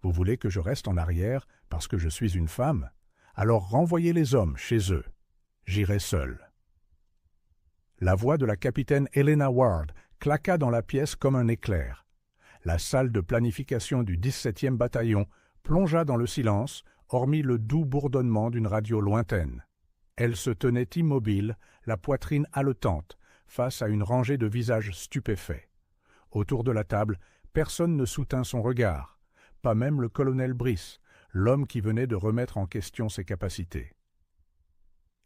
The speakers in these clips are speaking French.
Vous voulez que je reste en arrière parce que je suis une femme? Alors renvoyez les hommes chez eux. J'irai seul. » La voix de la capitaine Helena Ward claqua dans la pièce comme un éclair. La salle de planification du 17e bataillon plongea dans le silence, hormis le doux bourdonnement d'une radio lointaine. Elle se tenait immobile, la poitrine haletante, face à une rangée de visages stupéfaits. Autour de la table, personne ne soutint son regard, pas même le colonel Brice, l'homme qui venait de remettre en question ses capacités.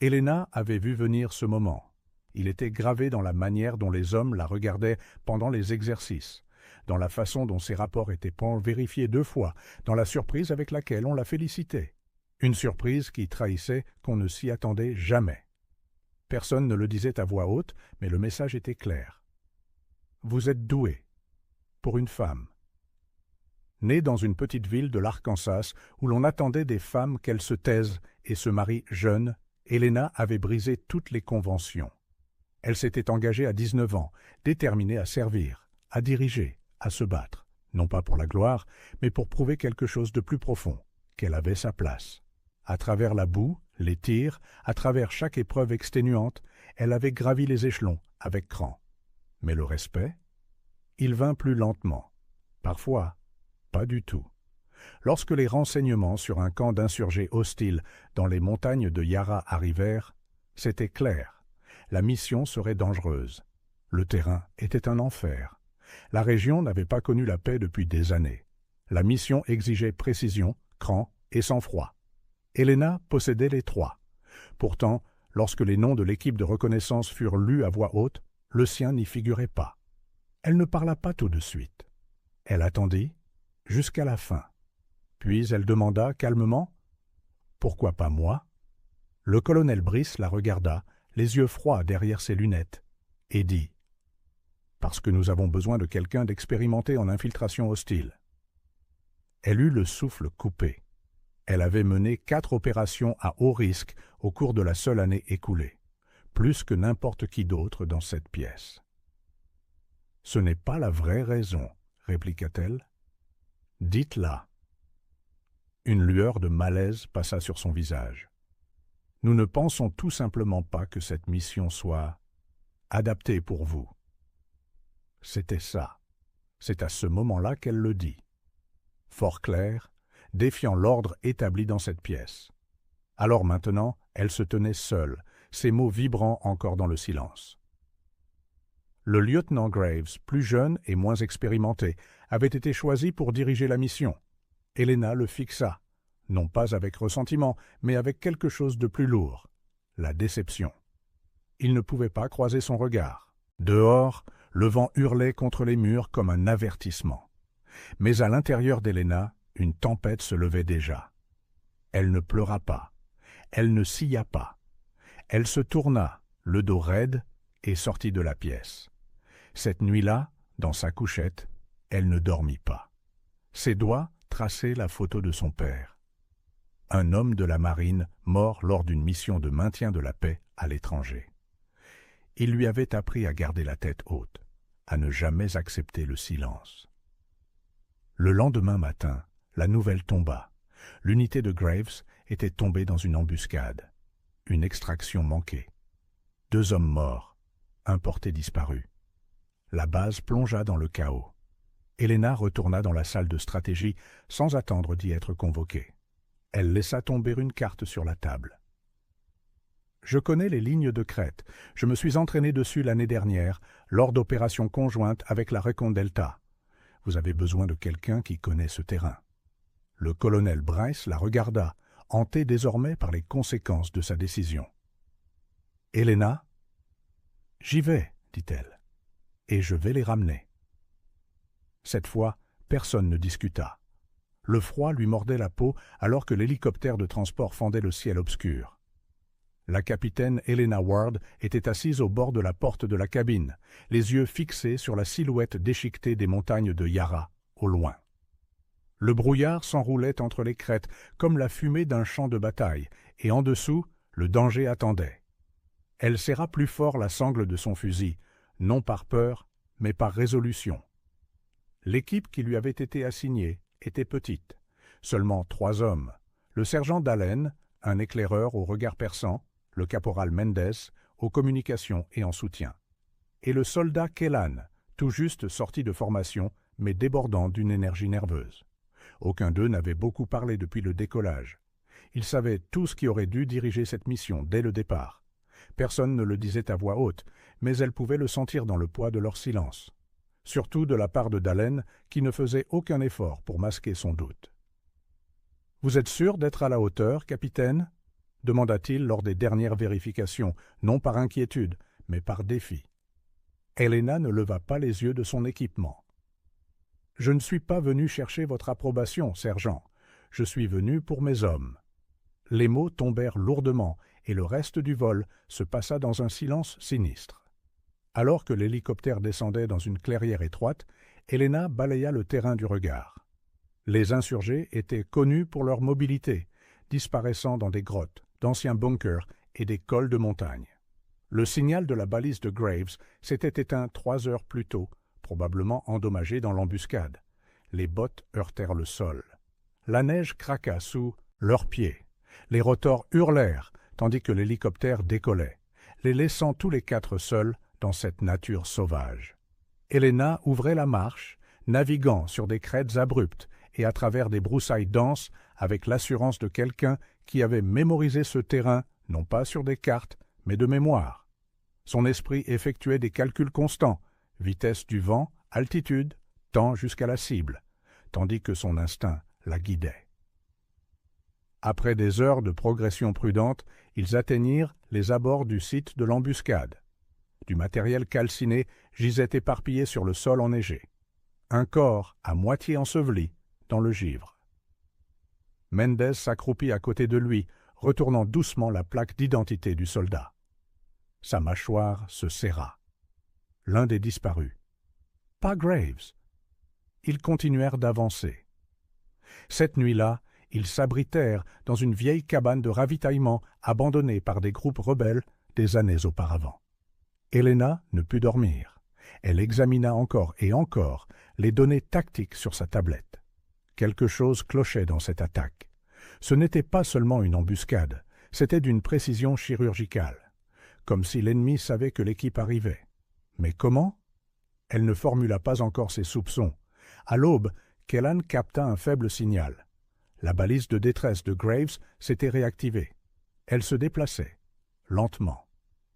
Helena avait vu venir ce moment. Il était gravé dans la manière dont les hommes la regardaient pendant les exercices, dans la façon dont ses rapports étaient vérifiés 2 fois, dans la surprise avec laquelle on la félicitait. Une surprise qui trahissait qu'on ne s'y attendait jamais. Personne ne le disait à voix haute, mais le message était clair. Vous êtes douée. Pour une femme. Née dans une petite ville de l'Arkansas où l'on attendait des femmes qu'elles se taisent et se marient jeunes, Helena avait brisé toutes les conventions. Elle s'était engagée à 19 ans, déterminée à servir, à diriger, à se battre, non pas pour la gloire, mais pour prouver quelque chose de plus profond, qu'elle avait sa place. À travers la boue, les tirs, à travers chaque épreuve exténuante, elle avait gravi les échelons avec cran. Mais le respect, il vint plus lentement. Parfois, pas du tout. Lorsque les renseignements sur un camp d'insurgés hostiles dans les montagnes de Yara arrivèrent, c'était clair. La mission serait dangereuse. Le terrain était un enfer. La région n'avait pas connu la paix depuis des années. La mission exigeait précision, cran et sang-froid. Helena possédait les 3. Pourtant, lorsque les noms de l'équipe de reconnaissance furent lus à voix haute, le sien n'y figurait pas. Elle ne parla pas tout de suite. Elle attendit jusqu'à la fin. Puis elle demanda calmement « Pourquoi pas moi ?» Le colonel Brice la regarda, les yeux froids derrière ses lunettes, et dit « Parce que nous avons besoin de quelqu'un d'expérimenté en infiltration hostile. » Elle eut le souffle coupé. Elle avait mené 4 opérations à haut risque au cours de la seule année écoulée, plus que n'importe qui d'autre dans cette pièce. « Ce n'est pas la vraie raison, » répliqua-t-elle. « Dites-la. » Une lueur de malaise passa sur son visage. « Nous ne pensons tout simplement pas que cette mission soit adaptée pour vous. » C'était ça. C'est à ce moment-là qu'elle le dit. Fort clair, défiant l'ordre établi dans cette pièce. Alors maintenant, elle se tenait seule, ses mots vibrant encore dans le silence. Le lieutenant Graves, plus jeune et moins expérimenté, avait été choisi pour diriger la mission. Helena le fixa, non pas avec ressentiment, mais avec quelque chose de plus lourd, la déception. Il ne pouvait pas croiser son regard. Dehors, le vent hurlait contre les murs comme un avertissement. Mais à l'intérieur d'Helena, une tempête se levait déjà. Elle ne pleura pas, elle ne sia pas. Elle se tourna, le dos raide, et sortit de la pièce. Cette nuit-là, dans sa couchette, elle ne dormit pas. Ses doigts traçaient la photo de son père. Un homme de la marine mort lors d'une mission de maintien de la paix à l'étranger. Il lui avait appris à garder la tête haute, à ne jamais accepter le silence. Le lendemain matin, la nouvelle tomba. L'unité de Graves était tombée dans une embuscade. Une extraction manquée. 2 hommes morts, un porté disparu. La base plongea dans le chaos. Helena retourna dans la salle de stratégie sans attendre d'y être convoquée. Elle laissa tomber une carte sur la table. « Je connais les lignes de crête. Je me suis entraîné dessus l'année dernière, lors d'opérations conjointes avec la Recon Delta. Vous avez besoin de quelqu'un qui connaît ce terrain. » Le colonel Brice la regarda, hanté désormais par les conséquences de sa décision. « Helena ?»« J'y vais, dit-elle, et je vais les ramener. » Cette fois, personne ne discuta. Le froid lui mordait la peau alors que l'hélicoptère de transport fendait le ciel obscur. La capitaine Helena Ward était assise au bord de la porte de la cabine, les yeux fixés sur la silhouette déchiquetée des montagnes de Yara, au loin. Le brouillard s'enroulait entre les crêtes comme la fumée d'un champ de bataille, et en dessous, le danger attendait. Elle serra plus fort la sangle de son fusil, non par peur, mais par résolution. L'équipe qui lui avait été assignée était petite, Seulement 3 hommes. Le sergent Dallin, un éclaireur au regard perçant, le caporal Mendes, aux communications et en soutien. Et le soldat Kellan, tout juste sorti de formation, mais débordant d'une énergie nerveuse. Aucun d'eux n'avait beaucoup parlé depuis le décollage. Ils savaient tous qui aurait dû diriger cette mission dès le départ. Personne ne le disait à voix haute, mais elle pouvait le sentir dans le poids de leur silence. Surtout de la part de Dallin, qui ne faisait aucun effort pour masquer son doute. « Vous êtes sûr d'être à la hauteur, capitaine ?» demanda-t-il lors des dernières vérifications, non par inquiétude, mais par défi. Helena ne leva pas les yeux de son équipement. « Je ne suis pas venu chercher votre approbation, sergent. Je suis venu pour mes hommes. » Les mots tombèrent lourdement et le reste du vol se passa dans un silence sinistre. Alors que l'hélicoptère descendait dans une clairière étroite, Helena balaya le terrain du regard. Les insurgés étaient connus pour leur mobilité, disparaissant dans des grottes, d'anciens bunkers et des cols de montagne. Le signal de la balise de Graves s'était éteint 3 heures plus tôt, probablement endommagé dans l'embuscade. Les bottes heurtèrent le sol. La neige craqua sous leurs pieds. Les rotors hurlèrent, tandis que l'hélicoptère décollait, les laissant tous les 4 seuls dans cette nature sauvage. Helena ouvrait la marche, naviguant sur des crêtes abruptes et à travers des broussailles denses avec l'assurance de quelqu'un qui avait mémorisé ce terrain, non pas sur des cartes, mais de mémoire. Son esprit effectuait des calculs constants, vitesse du vent, altitude, temps jusqu'à la cible, tandis que son instinct la guidait. Après des heures de progression prudente, ils atteignirent les abords du site de l'embuscade. Du matériel calciné gisait éparpillé sur le sol enneigé. Un corps à moitié enseveli dans le givre. Mendes s'accroupit à côté de lui, retournant doucement la plaque d'identité du soldat. Sa mâchoire se serra. L'un des disparus. Pas Graves. Ils continuèrent d'avancer. Cette nuit-là, ils s'abritèrent dans une vieille cabane de ravitaillement abandonnée par des groupes rebelles des années auparavant. Helena ne put dormir. Elle examina encore et encore les données tactiques sur sa tablette. Quelque chose clochait dans cette attaque. Ce n'était pas seulement une embuscade, c'était d'une précision chirurgicale, comme si l'ennemi savait que l'équipe arrivait. Mais comment? Elle ne formula pas encore ses soupçons. À l'aube, Kellan capta un faible signal. La balise de détresse de Graves s'était réactivée. Elle se déplaçait, lentement,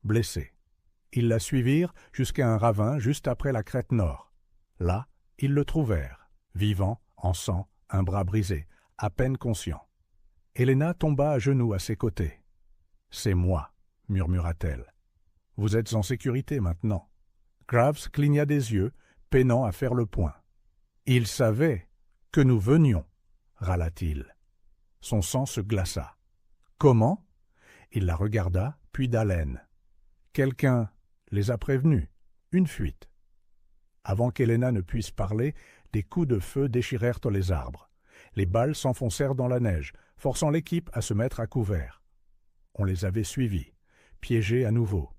blessée. Ils la suivirent jusqu'à un ravin juste après la crête nord. Là, ils le trouvèrent, vivant, en sang, un bras brisé, à peine conscient. Helena tomba à genoux à ses côtés. « C'est moi, » murmura-t-elle. « Vous êtes en sécurité maintenant. » Graves cligna des yeux, peinant à faire le point. « Il savait que nous venions, » râla-t-il. Son sang se glaça. « Comment ?» Il la regarda, puis Dallin. « Quelqu'un les a prévenus. Une fuite. » Avant qu'Helena ne puisse parler, des coups de feu déchirèrent les arbres. Les balles s'enfoncèrent dans la neige, forçant l'équipe à se mettre à couvert. On les avait suivis, piégés à nouveau.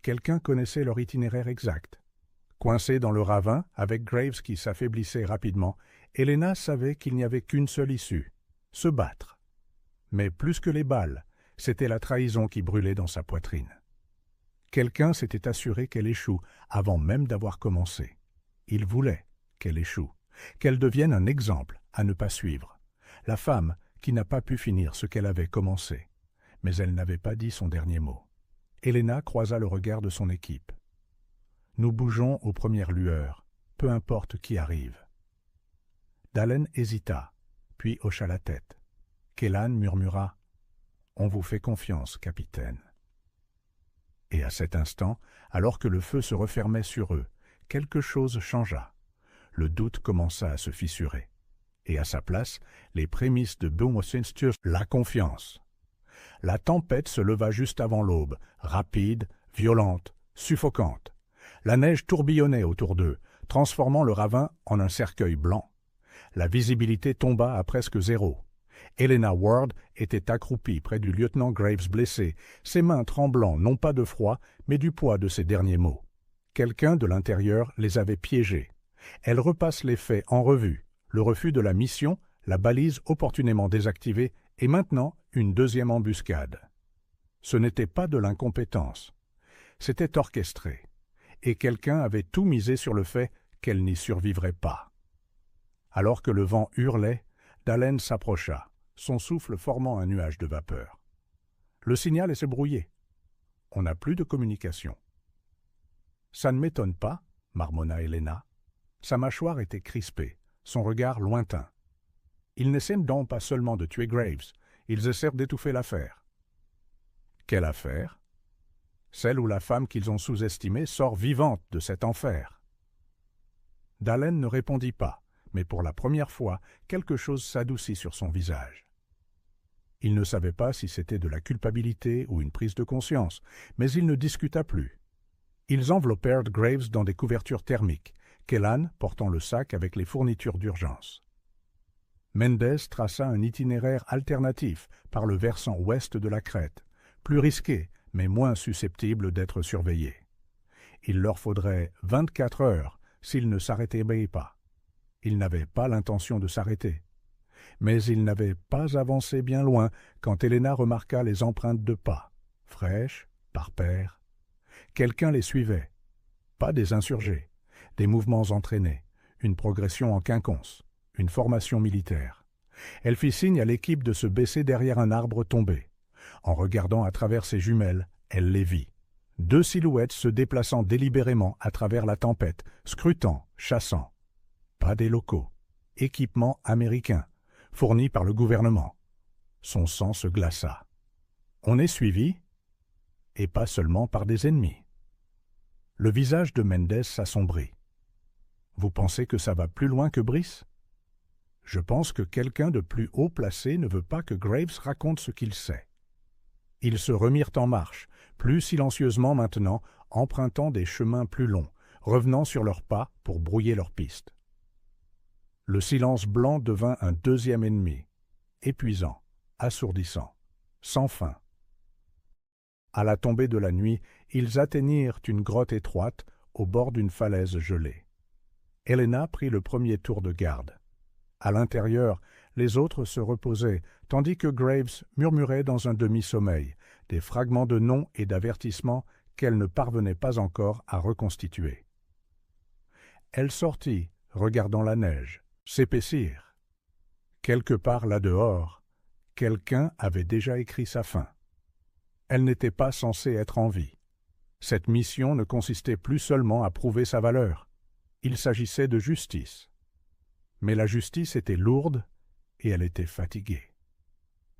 Quelqu'un connaissait leur itinéraire exact. Coincée dans le ravin, avec Graves qui s'affaiblissait rapidement, Helena savait qu'il n'y avait qu'une seule issue, se battre. Mais plus que les balles, c'était la trahison qui brûlait dans sa poitrine. Quelqu'un s'était assuré qu'elle échoue avant même d'avoir commencé. Il voulait qu'elle échoue, qu'elle devienne un exemple à ne pas suivre. La femme qui n'a pas pu finir ce qu'elle avait commencé. Mais elle n'avait pas dit son dernier mot. Helena croisa le regard de son équipe. « Nous bougeons aux premières lueurs, peu importe qui arrive. » Dallin hésita, puis hocha la tête. Kellan murmura « On vous fait confiance, capitaine. » Et à cet instant, alors que le feu se refermait sur eux, quelque chose changea. Le doute commença à se fissurer. Et à sa place, les prémices de la confiance. La tempête se leva juste avant l'aube, rapide, violente, suffocante. La neige tourbillonnait autour d'eux, transformant le ravin en un cercueil blanc. La visibilité tomba à presque zéro. Helena Ward était accroupie près du lieutenant Graves blessé, ses mains tremblant non pas de froid, mais du poids de ses derniers mots. Quelqu'un de l'intérieur les avait piégés. Elle repasse les faits en revue, le refus de la mission, la balise opportunément désactivée et maintenant une deuxième embuscade. Ce n'était pas de l'incompétence. C'était orchestré. Et quelqu'un avait tout misé sur le fait qu'elle n'y survivrait pas. Alors que le vent hurlait, Dallin s'approcha, son souffle formant un nuage de vapeur. Le signal s'est brouillé. On n'a plus de communication. Ça ne m'étonne pas, marmonna Helena. Sa mâchoire était crispée, son regard lointain. Ils n'essaient donc pas seulement de tuer Graves, ils essaient d'étouffer l'affaire. Quelle affaire? Celle où la femme qu'ils ont sous-estimée sort vivante de cet enfer. Dallin ne répondit pas, mais pour la première fois, quelque chose s'adoucit sur son visage. Il ne savait pas si c'était de la culpabilité ou une prise de conscience, mais il ne discuta plus. Ils enveloppèrent Graves dans des couvertures thermiques, Kellan portant le sac avec les fournitures d'urgence. Mendes traça un itinéraire alternatif par le versant ouest de la crête, plus risqué, mais moins susceptible d'être surveillé. Il leur faudrait 24 heures s'ils ne s'arrêtaient pas. Ils n'avaient pas l'intention de s'arrêter. Mais ils n'avaient pas avancé bien loin quand Helena remarqua les empreintes de pas, fraîches, par paires. Quelqu'un les suivait. Pas des insurgés, des mouvements entraînés, une progression en quinconce, une formation militaire. Elle fit signe à l'équipe de se baisser derrière un arbre tombé. En regardant à travers ses jumelles, elle les vit. 2 silhouettes se déplaçant délibérément à travers la tempête, scrutant, chassant. Pas des locaux. Équipement américain, fourni par le gouvernement. Son sang se glaça. On est suivi, et pas seulement par des ennemis. Le visage de Mendes s'assombrit. Vous pensez que ça va plus loin que Brice? Je pense que quelqu'un de plus haut placé ne veut pas que Graves raconte ce qu'il sait. Ils se remirent en marche, plus silencieusement maintenant, empruntant des chemins plus longs, revenant sur leurs pas pour brouiller leur piste. Le silence blanc devint un deuxième ennemi, épuisant, assourdissant, sans fin. À la tombée de la nuit, ils atteignirent une grotte étroite au bord d'une falaise gelée. Helena prit le premier tour de garde. À l'intérieur, les autres se reposaient, tandis que Graves murmurait dans un demi-sommeil, des fragments de noms et d'avertissements qu'elle ne parvenait pas encore à reconstituer. Elle sortit, regardant la neige, s'épaissir. Quelque part là-dehors, quelqu'un avait déjà écrit sa fin. Elle n'était pas censée être en vie. Cette mission ne consistait plus seulement à prouver sa valeur. Il s'agissait de justice. Mais la justice était lourde et elle était fatiguée.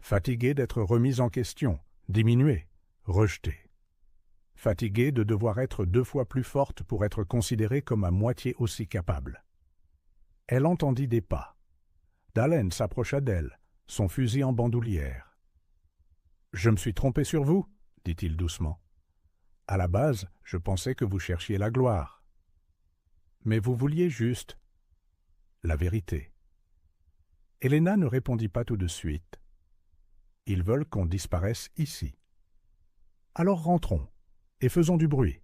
Fatiguée d'être remise en question, diminuée, rejetée. Fatiguée de devoir être 2 fois plus forte pour être considérée comme à moitié aussi capable. Elle entendit des pas. Dallin s'approcha d'elle, son fusil en bandoulière. « Je me suis trompé sur vous, » dit-il doucement. « À la base, je pensais que vous cherchiez la gloire. Mais vous vouliez juste la vérité. » Helena ne répondit pas tout de suite. « Ils veulent qu'on disparaisse ici. »« Alors rentrons, et faisons du bruit. »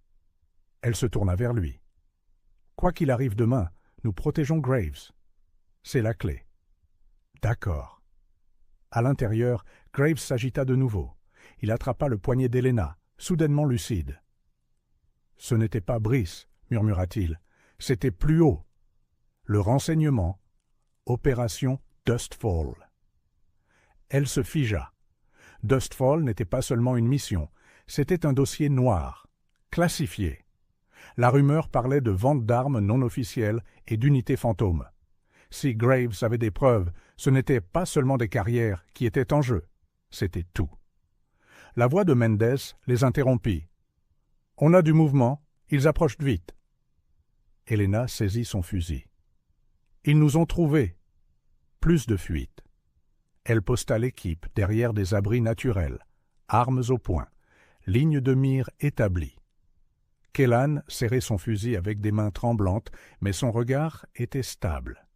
Elle se tourna vers lui. « Quoi qu'il arrive demain, nous protégeons Graves. C'est la clé. »« D'accord. » À l'intérieur, Graves s'agita de nouveau. Il attrapa le poignet d'Helena, soudainement lucide. « Ce n'était pas Brice, murmura-t-il. C'était plus haut. Le renseignement. Opération Dustfall. » Elle se figea. Dustfall n'était pas seulement une mission, c'était un dossier noir, classifié. La rumeur parlait de vente d'armes non officielles et d'unités fantômes. Si Graves avait des preuves, ce n'étaient pas seulement des carrières qui étaient en jeu, c'était tout. La voix de Mendes les interrompit. « On a du mouvement, ils approchent vite. » Helena saisit son fusil. « Ils nous ont trouvés. » Plus de fuite. Elle posta l'équipe derrière des abris naturels, armes au poing, ligne de mire établie. Kellan serrait son fusil avec des mains tremblantes, mais son regard était stable.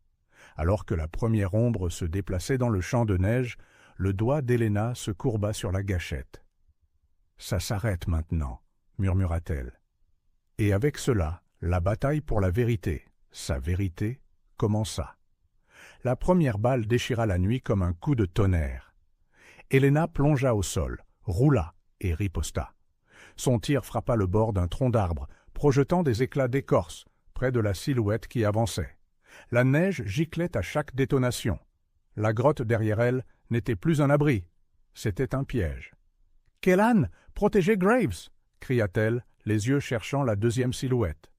Alors que la première ombre se déplaçait dans le champ de neige, le doigt d'Helena se courba sur la gâchette. « Ça s'arrête maintenant, » murmura-t-elle. Et avec cela, la bataille pour la vérité, sa vérité, commença. la première balle déchira la nuit comme un coup de tonnerre. Helena plongea au sol, roula et riposta. Son tir frappa le bord d'un tronc d'arbre, projetant des éclats d'écorce près de la silhouette qui avançait. La neige giclait à chaque détonation. La grotte derrière elle n'était plus un abri, c'était un piège. « Kellan, protégez Graves !» cria-t-elle, les yeux cherchant la deuxième silhouette.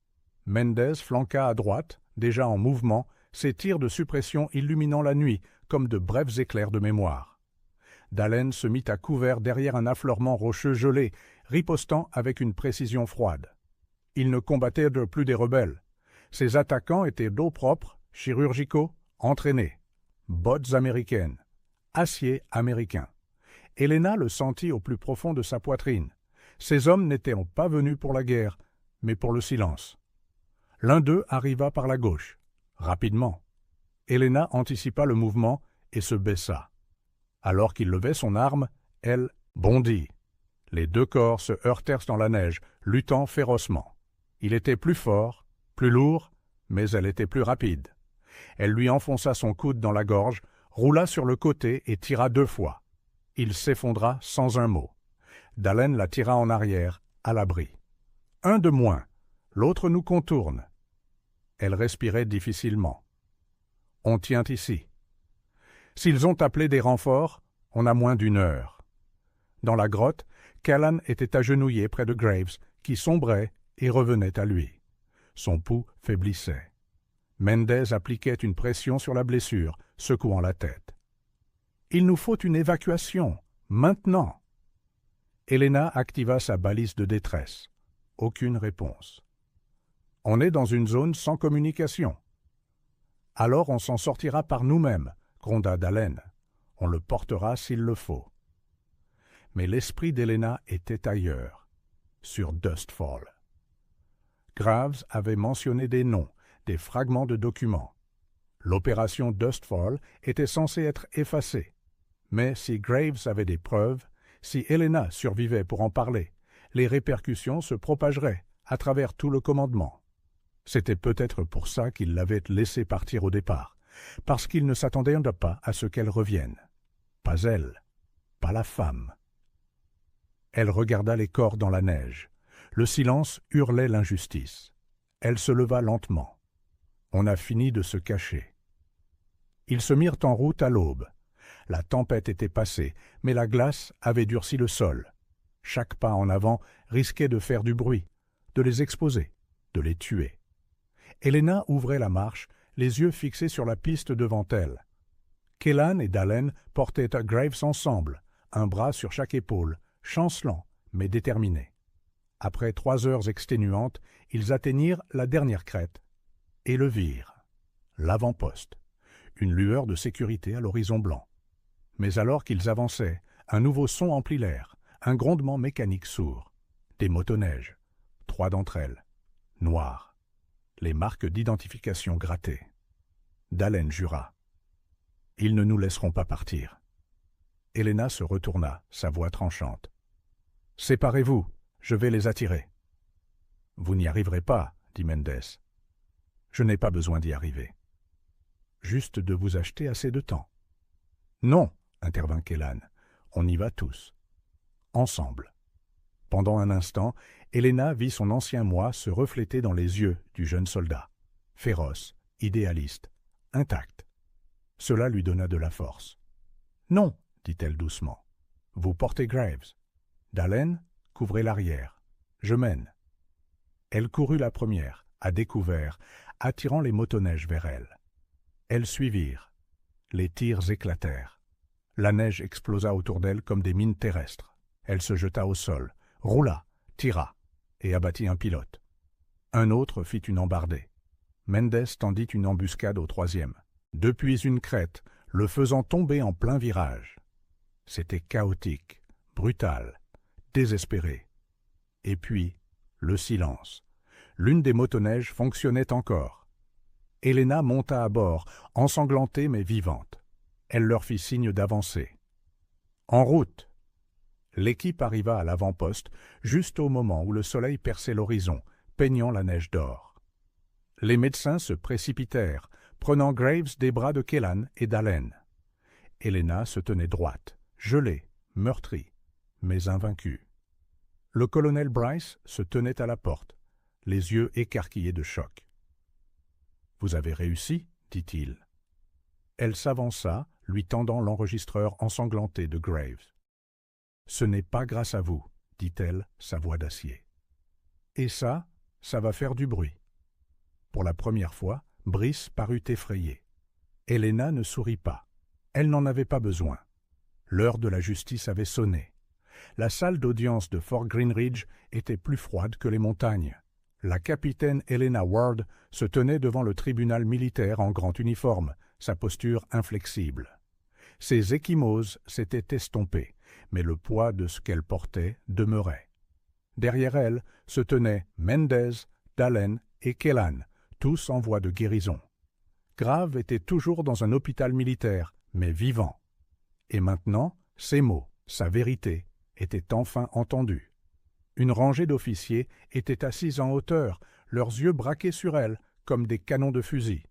Mendez flanqua à droite, déjà en mouvement, ses tirs de suppression illuminant la nuit comme de brefs éclairs de mémoire. Dallène se mit à couvert derrière un affleurement rocheux gelé, ripostant avec une précision froide. Il ne combattait plus des rebelles. Ses attaquants étaient d'eau propre, chirurgicaux, entraînés. Bottes américaines. Acier américain. Helena le sentit au plus profond de sa poitrine. Ces hommes n'étaient pas venus pour la guerre, mais pour le silence. L'un d'eux arriva par la gauche, rapidement. Helena anticipa le mouvement et se baissa. Alors qu'il levait son arme, elle bondit. Les deux corps se heurtèrent dans la neige, luttant férocement. Il était plus fort, plus lourd, mais elle était plus rapide. Elle lui enfonça son coude dans la gorge, roula sur le côté et tira 2 fois. Il s'effondra sans un mot. Dallène la tira en arrière, à l'abri. « Un de moins, l'autre nous contourne. » Elle respirait difficilement. « On tient ici. S'ils ont appelé des renforts, on a moins d'1 heure. » Dans la grotte, Kellan était agenouillé près de Graves, qui sombrait et revenait à lui. Son pouls faiblissait. Mendez appliquait une pression sur la blessure, secouant la tête. « Il nous faut une évacuation, maintenant !» Helena activa sa balise de détresse. Aucune réponse. « On est dans une zone sans communication. »« Alors on s'en sortira par nous-mêmes, » gronda Dallène. « On le portera s'il le faut. » Mais l'esprit d'Helena était ailleurs, sur Dustfall. Graves avait mentionné des noms, des fragments de documents. L'opération Dustfall était censée être effacée. Mais si Graves avait des preuves, si Helena survivait pour en parler, les répercussions se propageraient à travers tout le commandement. C'était peut-être pour ça qu'il l'avait laissée partir au départ, parce qu'il ne s'attendait pas à ce qu'elle revienne. Pas elle, pas la femme. Elle regarda les corps dans la neige. Le silence hurlait l'injustice. Elle se leva lentement. On a fini de se cacher. Ils se mirent en route à l'aube. La tempête était passée, mais la glace avait durci le sol. Chaque pas en avant risquait de faire du bruit, de les exposer, de les tuer. Helena ouvrait la marche, les yeux fixés sur la piste devant elle. Kellan et Dallène portaient Graves ensemble, un bras sur chaque épaule, chancelant, mais déterminés. Après 3 heures exténuantes, ils atteignirent la dernière crête et le virent. L'avant-poste. Une lueur de sécurité à l'horizon blanc. Mais alors qu'ils avançaient, un nouveau son emplit l'air, un grondement mécanique sourd. Des motoneiges. 3 d'entre elles. Noires. Les marques d'identification grattées. Dallène jura. « Ils ne nous laisseront pas partir. » Helena se retourna, sa voix tranchante. « Séparez-vous, je vais les attirer. »« Vous n'y arriverez pas, » dit Mendez. « Je n'ai pas besoin d'y arriver. Juste de vous acheter assez de temps. »« Non, » intervint Kellan, « on y va tous. Ensemble. » Pendant un instant, Helena vit son ancien moi se refléter dans les yeux du jeune soldat. Féroce, idéaliste, intact. Cela lui donna de la force. « Non, » dit-elle doucement. « Vous portez Graves. Dallène, couvrez l'arrière. Je mène. » Elle courut la première, à découvert, attirant les motoneiges vers elle. Elles suivirent. Les tirs éclatèrent. La neige explosa autour d'elle comme des mines terrestres. Elle se jeta au sol, roula, tira, et abattit un pilote. Un autre fit une embardée. Mendez tendit une embuscade au 3e. Depuis une crête, le faisant tomber en plein virage. C'était chaotique, brutal, désespéré. Et puis, le silence. L'une des motoneiges fonctionnait encore. Helena monta à bord, ensanglantée mais vivante. Elle leur fit signe d'avancer. « En route !» L'équipe arriva à l'avant-poste, juste au moment où le soleil perçait l'horizon, peignant la neige d'or. Les médecins se précipitèrent, prenant Graves des bras de Kellan et d'Allen. Helena se tenait droite, gelée, meurtrie, mais invaincue. Le colonel Bryce se tenait à la porte, les yeux écarquillés de choc. « Vous avez réussi » dit-il. Elle s'avança, lui tendant l'enregistreur ensanglanté de Graves. « Ce n'est pas grâce à vous, » dit-elle, sa voix d'acier. « Et ça va faire du bruit. » Pour la première fois, Brice parut effrayé. Helena ne sourit pas. Elle n'en avait pas besoin. L'heure de la justice avait sonné. La salle d'audience de Fort Greenridge était plus froide que les montagnes. La capitaine Helena Ward se tenait devant le tribunal militaire en grand uniforme, sa posture inflexible. Ses ecchymoses s'étaient estompées, mais le poids de ce qu'elle portait demeurait. Derrière elle se tenaient Mendez, Dallin et Kellan, tous en voie de guérison. Grave était toujours dans un hôpital militaire, mais vivant. Et maintenant, ses mots, sa vérité, étaient enfin entendus. Une rangée d'officiers était assise en hauteur, leurs yeux braqués sur elle comme des canons de fusil.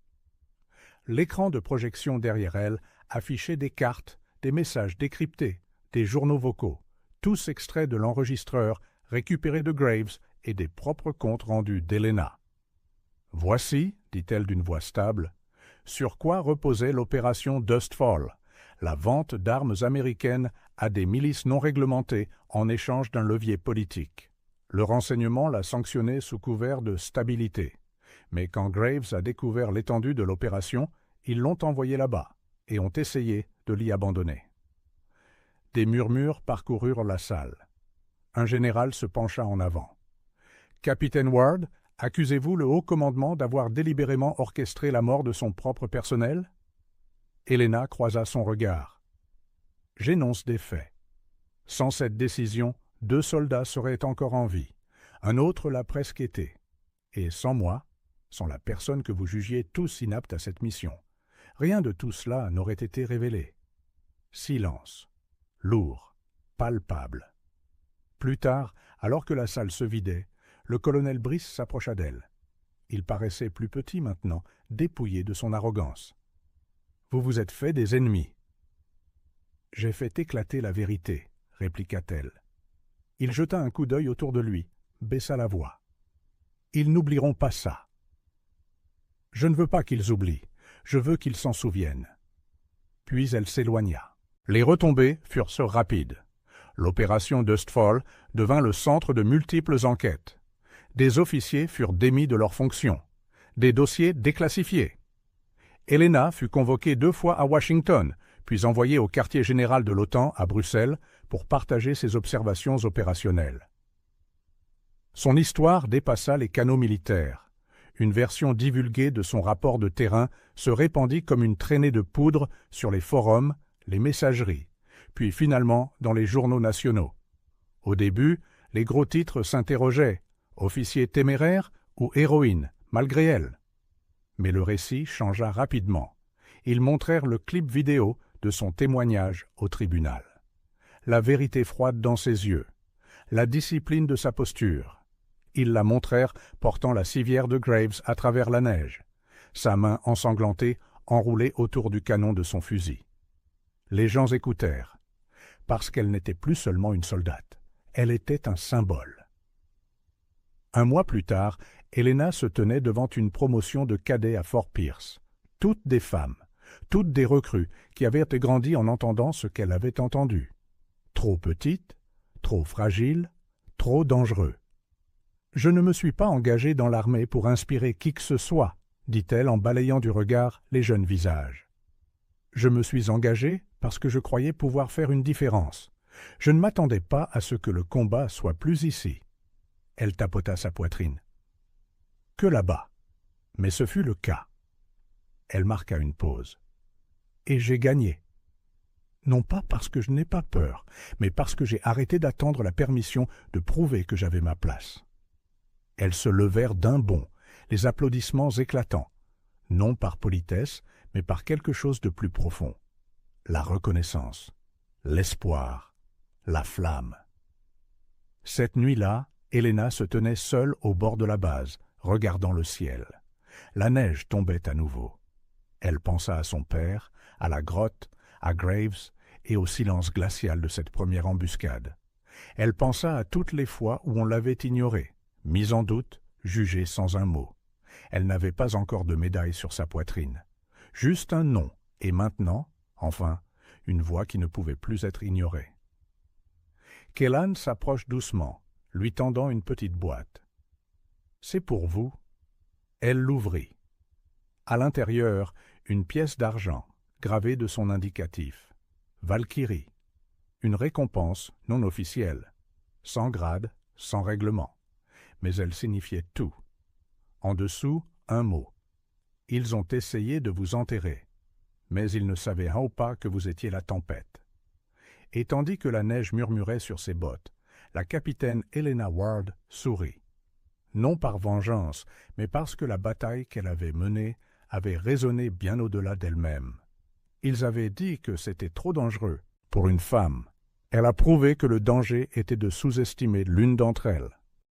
L'écran de projection derrière elle affichait des cartes, des messages décryptés, des journaux vocaux, tous extraits de l'enregistreur récupérés de Graves et des propres comptes rendus d'Helena. « Voici, dit-elle d'une voix stable, sur quoi reposait l'opération Dustfall, la vente d'armes américaines à des milices non réglementées en échange d'un levier politique. Le renseignement l'a sanctionné sous couvert de stabilité. Mais quand Graves a découvert l'étendue de l'opération, ils l'ont envoyé là-bas et ont essayé de l'y abandonner. » Des murmures parcoururent la salle. Un général se pencha en avant. « Capitaine Ward, accusez-vous le haut commandement d'avoir délibérément orchestré la mort de son propre personnel ?» Helena croisa son regard. « J'énonce des faits. Sans cette décision, 2 soldats seraient encore en vie. Un autre l'a presque été. Et sans moi, sans la personne que vous jugiez tous inapte à cette mission, rien de tout cela n'aurait été révélé. » Silence. Lourd. Palpable. Plus tard, alors que la salle se vidait, le colonel Brice s'approcha d'elle. Il paraissait plus petit maintenant, dépouillé de son arrogance. « Vous vous êtes fait des ennemis. »« J'ai fait éclater la vérité, » répliqua-t-elle. Il jeta un coup d'œil autour de lui, baissa la voix. « Ils n'oublieront pas ça. »« Je ne veux pas qu'ils oublient, je veux qu'ils s'en souviennent. » Puis elle s'éloigna. Les retombées furent rapides. L'opération Dustfall devint le centre de multiples enquêtes. Des officiers furent démis de leurs fonctions. Des dossiers déclassifiés. Helena fut convoquée 2 fois à Washington, puis envoyée au quartier général de l'OTAN à Bruxelles pour partager ses observations opérationnelles. Son histoire dépassa les canaux militaires. Une version divulguée de son rapport de terrain se répandit comme une traînée de poudre sur les forums, les messageries, puis finalement dans les journaux nationaux. Au début, les gros titres s'interrogeaient « Officier téméraire ou héroïne, malgré elle ?» Mais le récit changea rapidement. Ils montrèrent le clip vidéo de son témoignage au tribunal. La vérité froide dans ses yeux, la discipline de sa posture. Ils la montrèrent portant la civière de Graves à travers la neige, sa main ensanglantée enroulée autour du canon de son fusil. Les gens écoutèrent, parce qu'elle n'était plus seulement une soldate, elle était un symbole. Un mois plus tard, Helena se tenait devant une promotion de cadets à Fort Pierce, toutes des femmes, toutes des recrues qui avaient grandi en entendant ce qu'elle avait entendu. Trop petite, trop fragile, trop dangereux. « Je ne me suis pas engagée dans l'armée pour inspirer qui que ce soit, » dit-elle en balayant du regard les jeunes visages. « Je me suis engagée parce que je croyais pouvoir faire une différence. Je ne m'attendais pas à ce que le combat soit plus ici. » Elle tapota sa poitrine. « Que là-bas. » Mais ce fut le cas. Elle marqua une pause. « Et j'ai gagné. Non pas parce que je n'ai pas peur, mais parce que j'ai arrêté d'attendre la permission de prouver que j'avais ma place. » Elles se levèrent d'un bond, les applaudissements éclatants, non par politesse, mais par quelque chose de plus profond. La reconnaissance, l'espoir, la flamme. Cette nuit-là, Helena se tenait seule au bord de la base, regardant le ciel. La neige tombait à nouveau. Elle pensa à son père, à la grotte, à Graves et au silence glacial de cette première embuscade. Elle pensa à toutes les fois où on l'avait ignorée, mise en doute, jugée sans un mot. Elle n'avait pas encore de médaille sur sa poitrine. Juste un nom, et maintenant, enfin, une voix qui ne pouvait plus être ignorée. Kellan s'approche doucement, lui tendant une petite boîte. « C'est pour vous. » Elle l'ouvrit. À l'intérieur, une pièce d'argent, gravée de son indicatif. Valkyrie. Une récompense non officielle, sans grade, sans règlement. Mais elle signifiait tout. En dessous, un mot. Ils ont essayé de vous enterrer, mais ils ne savaient pas que vous étiez la tempête. Et tandis que la neige murmurait sur ses bottes, la capitaine Helena Ward sourit. Non par vengeance, mais parce que la bataille qu'elle avait menée avait résonné bien au-delà d'elle-même. Ils avaient dit que c'était trop dangereux pour une femme. Elle a prouvé que le danger était de sous-estimer l'une d'entre elles.